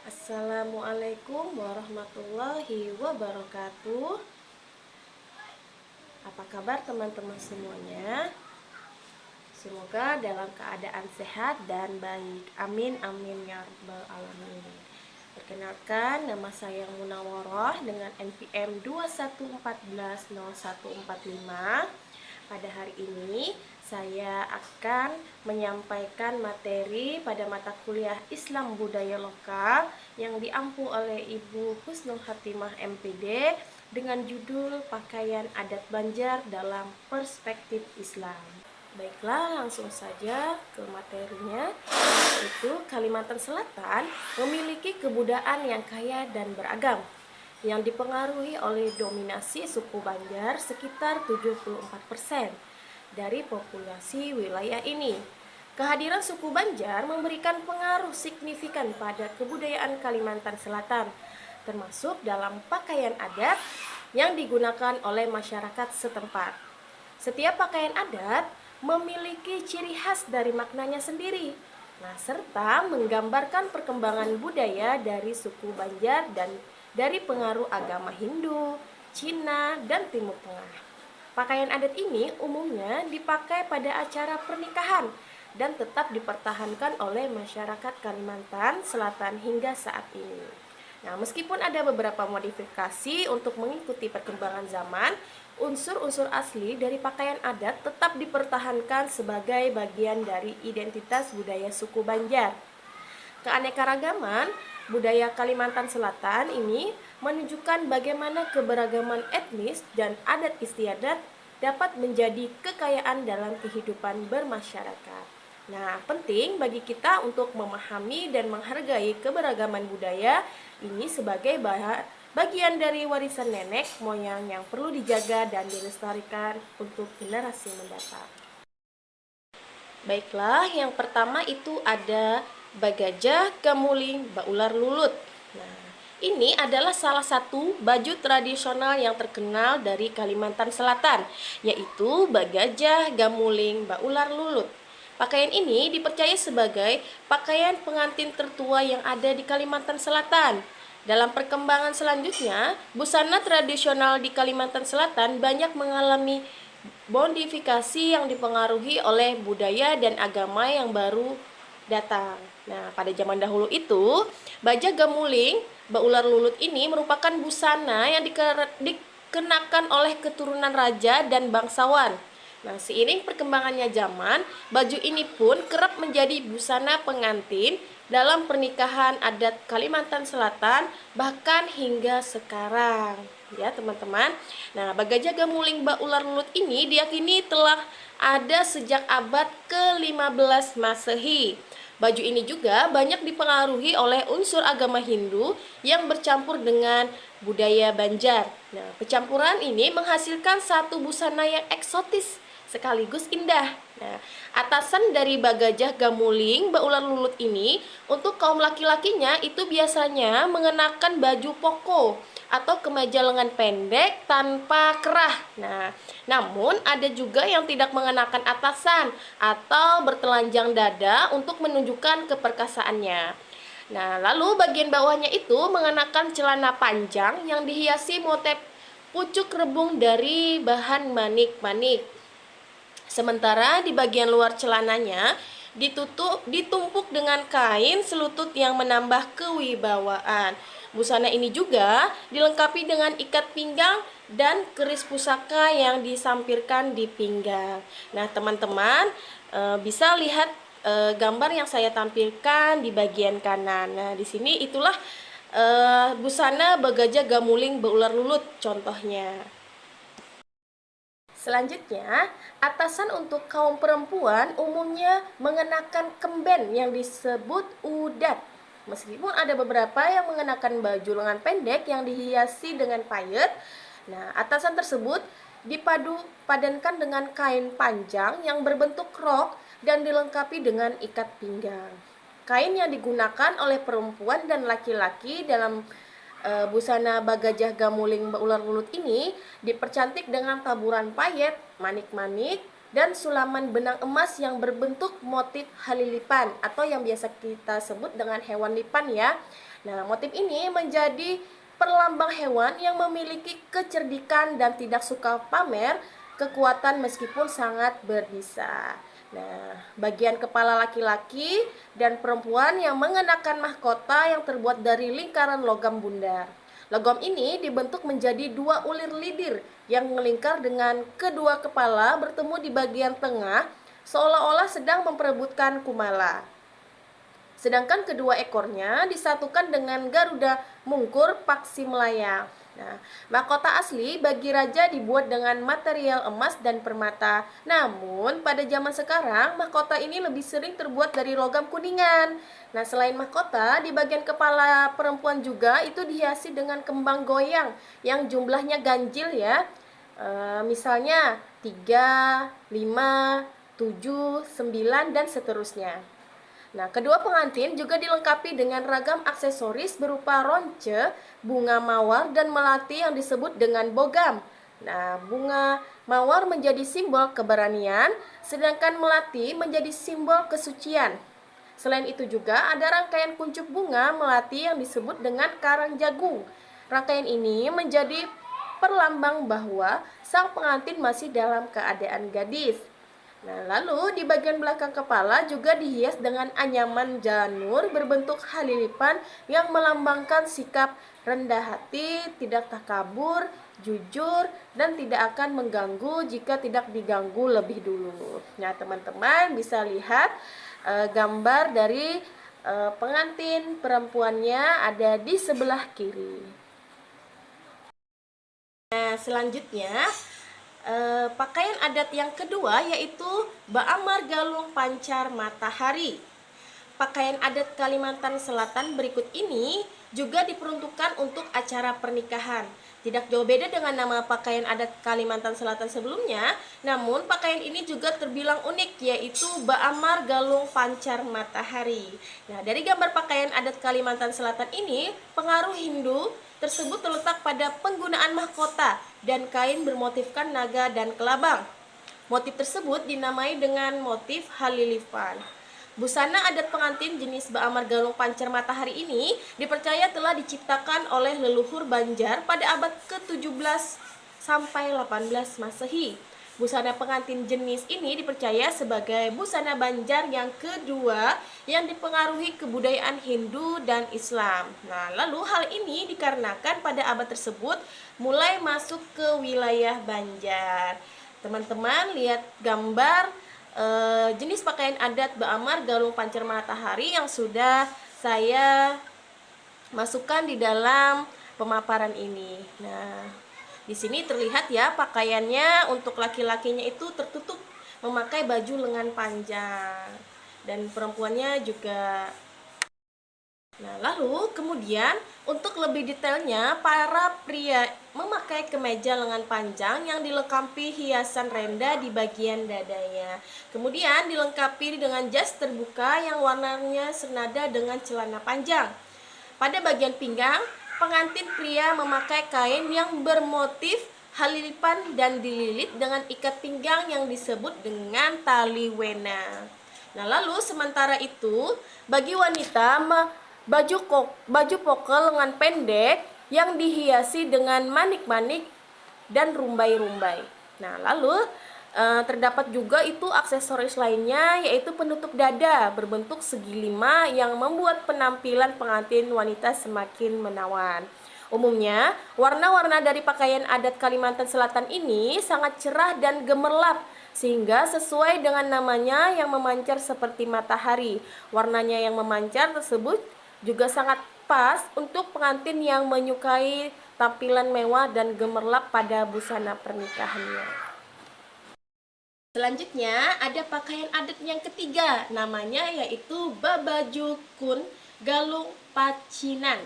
Assalamualaikum warahmatullahi wabarakatuh. Apa kabar teman-teman semuanya? Semoga dalam keadaan sehat dan baik. Amin amin ya rabbal alamin. Perkenalkan, nama saya Munawwaroh dengan NPM 21140145. Pada hari ini saya akan menyampaikan materi pada mata kuliah Islam Budaya Lokal yang diampu oleh Ibu Husnul Khatimah MPD dengan judul Pakaian Adat Banjar dalam Perspektif Islam. Baiklah, langsung saja ke materinya. Itu Kalimantan Selatan memiliki kebudayaan yang kaya dan beragam yang dipengaruhi oleh dominasi suku Banjar sekitar 74% dari populasi wilayah ini. Kehadiran suku Banjar memberikan pengaruh signifikan pada kebudayaan Kalimantan Selatan, termasuk dalam pakaian adat yang digunakan oleh masyarakat setempat. Setiap pakaian adat memiliki ciri khas dari maknanya sendiri, serta menggambarkan perkembangan budaya dari suku Banjar dan dari pengaruh agama Hindu, Cina, dan Timur Tengah. Pakaian adat ini umumnya dipakai pada acara pernikahan dan tetap dipertahankan oleh masyarakat Kalimantan Selatan hingga saat ini. Meskipun ada beberapa modifikasi untuk mengikuti perkembangan zaman, unsur-unsur asli dari pakaian adat tetap dipertahankan sebagai bagian dari identitas budaya suku Banjar. Keanekaragaman budaya Kalimantan Selatan ini menunjukkan bagaimana keberagaman etnis dan adat istiadat dapat menjadi kekayaan dalam kehidupan bermasyarakat. Penting bagi kita untuk memahami dan menghargai keberagaman budaya ini sebagai bagian dari warisan nenek moyang yang perlu dijaga dan dilestarikan untuk generasi mendatang. Baiklah, yang pertama itu ada Bagajah Gamuling Baular Lulut. Ini adalah salah satu baju tradisional yang terkenal dari Kalimantan Selatan, yaitu Bagajah Gamuling Baular Lulut. Pakaian ini dipercaya sebagai pakaian pengantin tertua yang ada di Kalimantan Selatan. Dalam perkembangan selanjutnya, busana tradisional di Kalimantan Selatan banyak mengalami modifikasi yang dipengaruhi oleh budaya dan agama yang baru datang. Pada zaman dahulu itu, baja gamuling Baular Lulut ini merupakan busana yang dikenakan oleh keturunan raja dan bangsawan. Seiring perkembangannya zaman, baju ini pun kerap menjadi busana pengantin dalam pernikahan adat Kalimantan Selatan bahkan hingga sekarang. Ya, teman-teman. Bagajah Gamuling Baular Lulut ini diyakini telah ada sejak abad ke-15 Masehi. Baju ini juga banyak dipengaruhi oleh unsur agama Hindu yang bercampur dengan budaya Banjar. Pencampuran ini menghasilkan satu busana yang eksotis sekaligus indah. Atasan dari Bagajah Gamuling Baular Lulut ini untuk kaum laki-lakinya itu biasanya mengenakan baju poko atau kemeja lengan pendek tanpa kerah. Namun ada juga yang tidak mengenakan atasan atau bertelanjang dada untuk menunjukkan keperkasaannya. Lalu bagian bawahnya itu mengenakan celana panjang yang dihiasi motif pucuk rebung dari bahan manik-manik. Sementara di bagian luar celananya ditumpuk dengan kain selutut yang menambah kewibawaan. Busana ini juga dilengkapi dengan ikat pinggang dan keris pusaka yang disampirkan di pinggang. Teman-teman bisa lihat gambar yang saya tampilkan di bagian kanan. Di sini itulah busana Bagajah Gamuling Baular Lulut contohnya. Selanjutnya, atasan untuk kaum perempuan umumnya mengenakan kemben yang disebut udat. Meskipun ada beberapa yang mengenakan baju lengan pendek yang dihiasi dengan payet, atasan tersebut padankan dengan kain panjang yang berbentuk rok dan dilengkapi dengan ikat pinggang. Kain yang digunakan oleh perempuan dan laki-laki dalam busana Bagajah Gamuling Baular Lulut ini dipercantik dengan taburan payet, manik-manik, dan sulaman benang emas yang berbentuk motif halilipan atau yang biasa kita sebut dengan hewan lipan ya. Nah, motif ini menjadi perlambang hewan yang memiliki kecerdikan dan tidak suka pamer kekuatan meskipun sangat berbisa. Nah, bagian kepala laki-laki dan perempuan yang mengenakan mahkota yang terbuat dari lingkaran logam bundar. Logam ini dibentuk menjadi dua ulir lidir yang melingkar dengan kedua kepala bertemu di bagian tengah seolah-olah sedang memperebutkan kumala. Sedangkan kedua ekornya disatukan dengan Garuda Mungkur Paksi Melayang. Nah, mahkota asli bagi raja dibuat dengan material emas dan permata. Namun, pada zaman sekarang, mahkota ini lebih sering terbuat dari logam kuningan. Nah, selain mahkota, di bagian kepala perempuan juga itu dihiasi dengan kembang goyang yang jumlahnya ganjil ya. Misalnya 3, 5, 7, 9, dan seterusnya. Nah, kedua pengantin juga dilengkapi dengan ragam aksesoris berupa ronce, bunga mawar, dan melati yang disebut dengan bogam. Nah, bunga mawar menjadi simbol keberanian, sedangkan melati menjadi simbol kesucian. Selain itu juga ada rangkaian kuncup bunga melati yang disebut dengan karang jagung. Rangkaian ini menjadi perlambang bahwa sang pengantin masih dalam keadaan gadis. Nah, lalu di bagian belakang kepala juga dihias dengan anyaman janur berbentuk halilipan yang melambangkan sikap rendah hati, tidak takabur, jujur, dan tidak akan mengganggu jika tidak diganggu lebih dulu. Nah, teman-teman bisa lihat gambar dari pengantin perempuannya ada di sebelah kiri. Nah, selanjutnya pakaian adat yang kedua yaitu Baamar Galung Pancar Matahari. Pakaian adat Kalimantan Selatan berikut ini juga diperuntukkan untuk acara pernikahan. Tidak jauh beda dengan nama pakaian adat Kalimantan Selatan sebelumnya, namun pakaian ini juga terbilang unik yaitu Baamar Galung Pancar Matahari. Nah, dari gambar pakaian adat Kalimantan Selatan ini, pengaruh Hindu tersebut terletak pada penggunaan mahkota dan kain bermotifkan naga dan kelabang. Motif tersebut dinamai dengan motif halilipan. Busana adat pengantin jenis Baamar Galung Pancar Matahari ini dipercaya telah diciptakan oleh leluhur Banjar pada abad ke-17 sampai 18 Masehi. Busana pengantin jenis ini dipercaya sebagai busana Banjar yang kedua yang dipengaruhi kebudayaan Hindu dan Islam. Nah, lalu hal ini dikarenakan pada abad tersebut mulai masuk ke wilayah Banjar. Teman-teman lihat gambar jenis pakaian adat Baamar Galung Pancar Matahari yang sudah saya masukkan di dalam pemaparan ini. Nah, di sini terlihat ya pakaiannya untuk laki-lakinya itu tertutup memakai baju lengan panjang dan perempuannya juga. Nah, lalu kemudian untuk lebih detailnya para pria memakai kemeja lengan panjang yang dilengkapi hiasan renda di bagian dadanya. Kemudian dilengkapi dengan jas terbuka yang warnanya senada dengan celana panjang. Pada bagian pinggang, pengantin pria memakai kain yang bermotif halilipan dan dililit dengan ikat pinggang yang disebut dengan tali wena. Nah, lalu sementara itu, bagi wanita baju pokel lengan pendek yang dihiasi dengan manik-manik dan rumbai-rumbai. Nah, lalu terdapat juga itu aksesoris lainnya yaitu penutup dada berbentuk segi lima yang membuat penampilan pengantin wanita semakin menawan. Umumnya, warna-warna dari pakaian adat Kalimantan Selatan ini sangat cerah dan gemerlap sehingga sesuai dengan namanya yang memancar seperti matahari. Warnanya yang memancar tersebut juga sangat pas untuk pengantin yang menyukai tampilan mewah dan gemerlap pada busana pernikahannya. Selanjutnya ada pakaian adat yang ketiga, namanya yaitu Babajukun Galung Pacinan.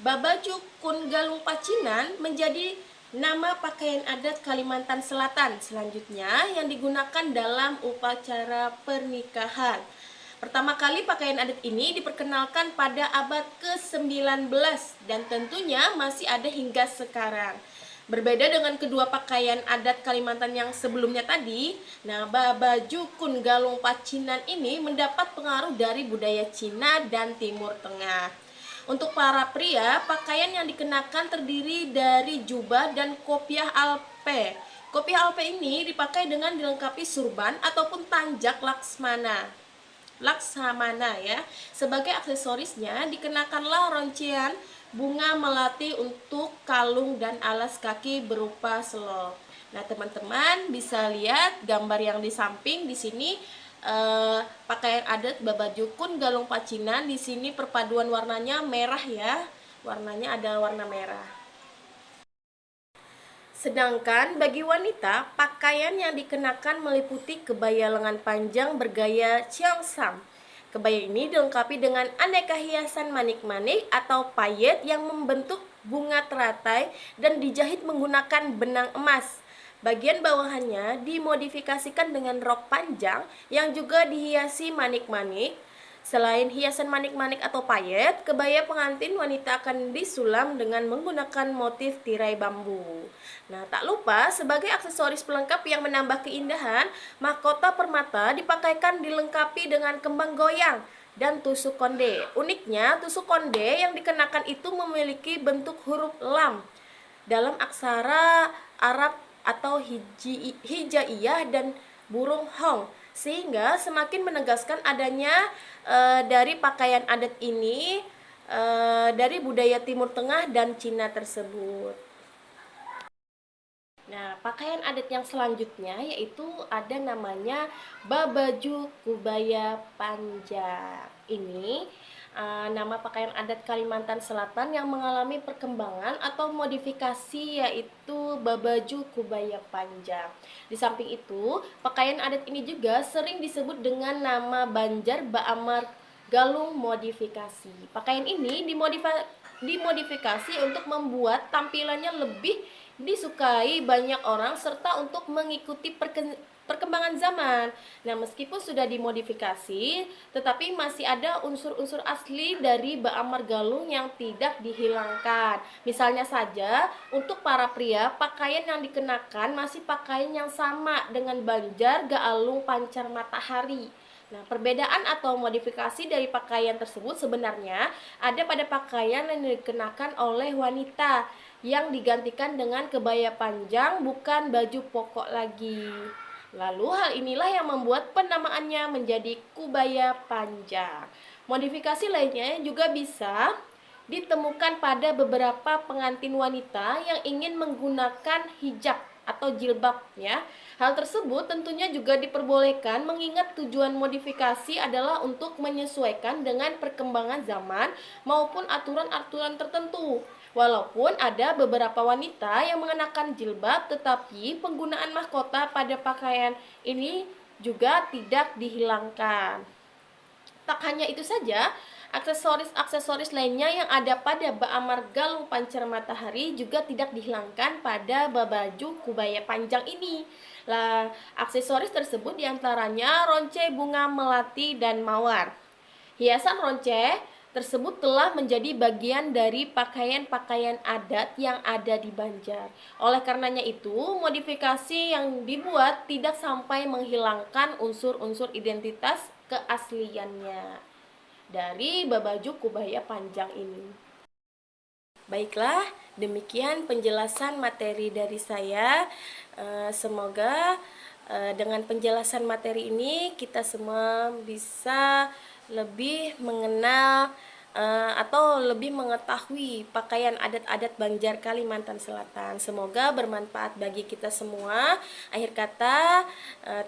Babajukun Galung Pacinan menjadi nama pakaian adat Kalimantan Selatan selanjutnya yang digunakan dalam upacara pernikahan. Pertama kali pakaian adat ini diperkenalkan pada abad ke-19 dan tentunya masih ada hingga sekarang. Berbeda dengan kedua pakaian adat Kalimantan yang sebelumnya tadi, nah baju kun galung pacinan ini mendapat pengaruh dari budaya Cina dan Timur Tengah. Untuk para pria, pakaian yang dikenakan terdiri dari jubah dan kopiah alpe. Kopiah alpe ini dipakai dengan dilengkapi surban ataupun tanjak laksamana ya. Sebagai aksesorisnya dikenakanlah roncian bunga melati untuk kalung dan alas kaki berupa selop. Nah, teman-teman bisa lihat gambar yang di samping di sini pakaian adat babajukun galung pacinan. Di sini perpaduan warnanya merah ya. Warnanya ada warna merah. Sedangkan bagi wanita, pakaian yang dikenakan meliputi kebaya lengan panjang bergaya cheongsam. Kebaya ini dilengkapi dengan aneka hiasan manik-manik atau payet yang membentuk bunga teratai dan dijahit menggunakan benang emas. Bagian bawahannya dimodifikasikan dengan rok panjang yang juga dihiasi manik-manik. Selain hiasan manik-manik atau payet, kebaya pengantin wanita akan disulam dengan menggunakan motif tirai bambu. Nah, tak lupa sebagai aksesoris pelengkap yang menambah keindahan, mahkota permata dipakaikan dilengkapi dengan kembang goyang dan tusuk konde. Uniknya, tusuk konde yang dikenakan itu memiliki bentuk huruf lam dalam aksara Arab atau hijaiyah dan burung hong, sehingga semakin menegaskan adanya dari pakaian adat ini dari budaya Timur Tengah dan Cina tersebut. Nah, pakaian adat yang selanjutnya yaitu ada namanya babaju kubaya panjang. Ini nama pakaian adat Kalimantan Selatan yang mengalami perkembangan atau modifikasi yaitu babaju kubaya panjang. Di samping itu, pakaian adat ini juga sering disebut dengan nama Banjar Baamar Galung modifikasi. Pakaian ini dimodifikasi untuk membuat tampilannya lebih disukai banyak orang serta untuk mengikuti perkembangan zaman. Nah, meskipun sudah dimodifikasi, tetapi masih ada unsur-unsur asli dari Baamar Galung yang tidak dihilangkan. Misalnya saja, untuk para pria, pakaian yang dikenakan masih pakaian yang sama dengan Banjar Galung Pancar Matahari. Nah, perbedaan atau modifikasi dari pakaian tersebut sebenarnya ada pada pakaian yang dikenakan oleh wanita yang digantikan dengan kebaya panjang, bukan baju pokok lagi. Lalu hal inilah yang membuat penamaannya menjadi kubaya panjang. Modifikasi lainnya juga bisa ditemukan pada beberapa pengantin wanita yang ingin menggunakan hijab atau jilbab ya. Hal tersebut tentunya juga diperbolehkan mengingat tujuan modifikasi adalah untuk menyesuaikan dengan perkembangan zaman maupun aturan-aturan tertentu. Walaupun ada beberapa wanita yang mengenakan jilbab, tetapi penggunaan mahkota pada pakaian ini juga tidak dihilangkan. Tak hanya itu saja, aksesoris-aksesoris lainnya yang ada pada Baamar Galung Pancar Matahari juga tidak dihilangkan pada baju kubaya panjang ini. Lah, aksesoris tersebut diantaranya ronce bunga melati dan mawar. Hiasan ronce tersebut telah menjadi bagian dari pakaian-pakaian adat yang ada di Banjar. Oleh karenanya itu, modifikasi yang dibuat tidak sampai menghilangkan unsur-unsur identitas keasliannya dari baju kubaya panjang ini. Baiklah, demikian penjelasan materi dari saya. Semoga dengan penjelasan materi ini kita semua bisa lebih mengenal atau lebih mengetahui pakaian adat-adat Banjar Kalimantan Selatan. Semoga bermanfaat bagi kita semua. Akhir kata,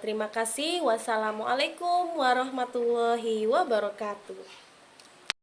terima kasih. Wassalamualaikum warahmatullahi wabarakatuh.